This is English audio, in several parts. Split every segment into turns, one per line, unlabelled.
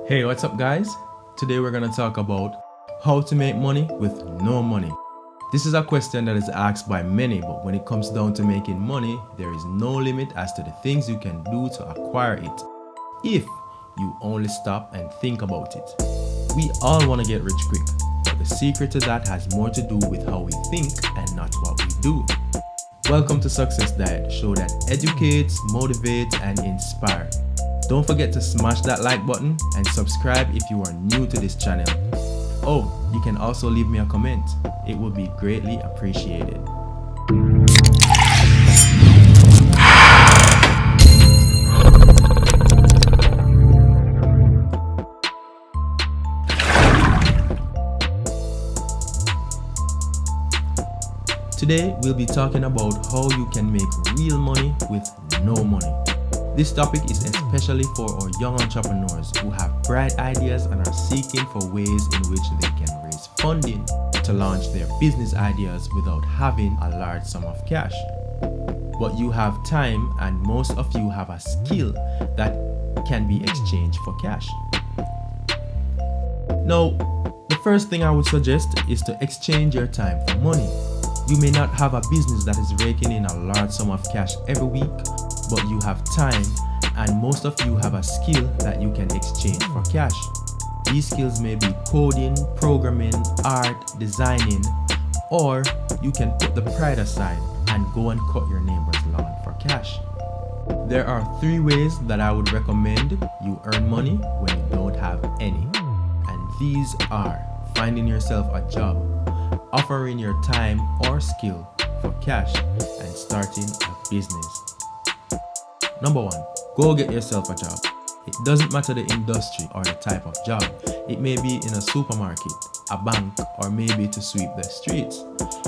Hey, what's up guys? Today we're going to talk about how to make money with no money. This is a question that is asked by many, but when it comes down to making money, there is no limit as to the things you can do to acquire it, if you only stop and think about it. We all want to get rich quick, but the secret to that has more to do with how we think and not what we do. Welcome to Success Diet, the show that educates, motivates, and inspires. Don't forget to smash that like button and subscribe if you are new to this channel. Oh, you can also leave me a comment. It would be greatly appreciated. Today, we'll be talking about how you can make real money with no money. This topic is especially for our young entrepreneurs who have bright ideas and are seeking for ways in which they can raise funding to launch their business ideas without having a large sum of cash. But you have time, and most of you have a skill that can be exchanged for cash. Now, the first thing I would suggest is to exchange your time for money. You may not have a business that is raking in a large sum of cash every week, but you have time, and most of you have a skill that you can exchange for cash. These skills may be coding, programming, art, designing, or you can put the pride aside and go and cut your neighbor's lawn for cash. There are 3 ways that I would recommend you earn money when you don't have any. And these are finding yourself a job, offering your time or skill for cash, and starting a business. Number 1, go get yourself a job. It doesn't matter the industry or the type of job. It may be in a supermarket, a bank, or maybe to sweep the streets.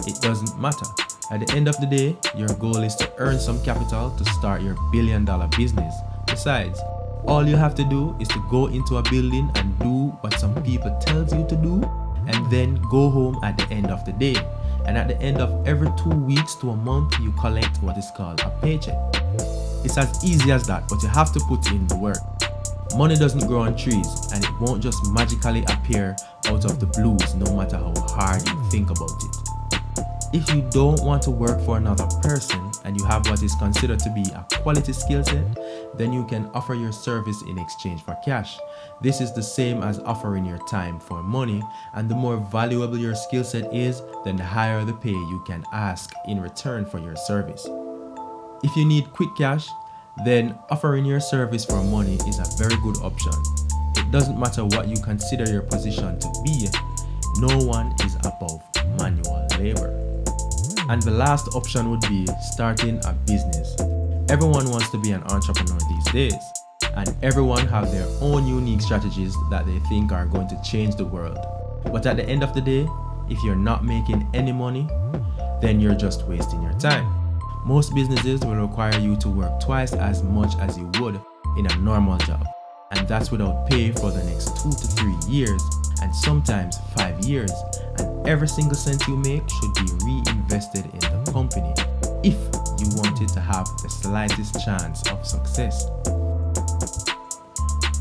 It doesn't matter. At the end of the day, your goal is to earn some capital to start your billion-dollar business. Besides, all you have to do is to go into a building and do what some people tells you to do, and then go home at the end of the day. And at the end of every 2 weeks to a month, you collect what is called a paycheck. It's as easy as that, but you have to put in the work. Money doesn't grow on trees, and it won't just magically appear out of the blues no matter how hard you think about it. If you don't want to work for another person and you have what is considered to be a quality skill set, then you can offer your service in exchange for cash. This is the same as offering your time for money, and the more valuable your skill set is, then the higher the pay you can ask in return for your service. If you need quick cash, then offering your service for money is a very good option. It doesn't matter what you consider your position to be, no one is above manual labor. And the last option would be starting a business. Everyone wants to be an entrepreneur these days, and everyone have their own unique strategies that they think are going to change the world. But at the end of the day, if you're not making any money, then you're just wasting your time. Most businesses will require you to work twice as much as you would in a normal job, and that's without pay for the next 2 to 3 years, and sometimes 5 years, and every single cent you make should be reinvested in the company if you want it to have the slightest chance of success.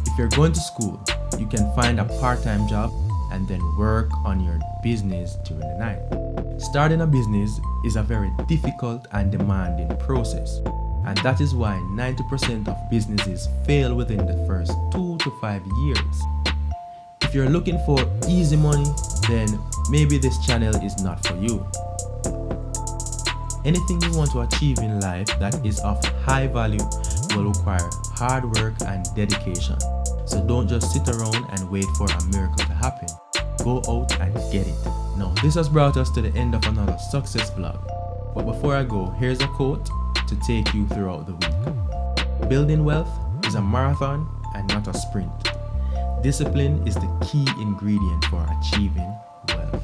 If you're going to school, you can find a part-time job and then work on your business during the night. Starting a business is a very difficult and demanding process, and that is why 90% of businesses fail within the first 2 to 5 years. If you're looking for easy money, then maybe this channel is not for you. Anything you want to achieve in life that is of high value will require hard work and dedication. So don't just sit around and wait for a miracle to happen. Go out and get it. Now, this has brought us to the end of another success vlog. But before I go, here's a quote to take you throughout the week. Building wealth is a marathon and not a sprint. Discipline is the key ingredient for achieving wealth.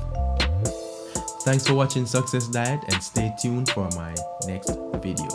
Thanks for watching Success Diet, and stay tuned for my next video.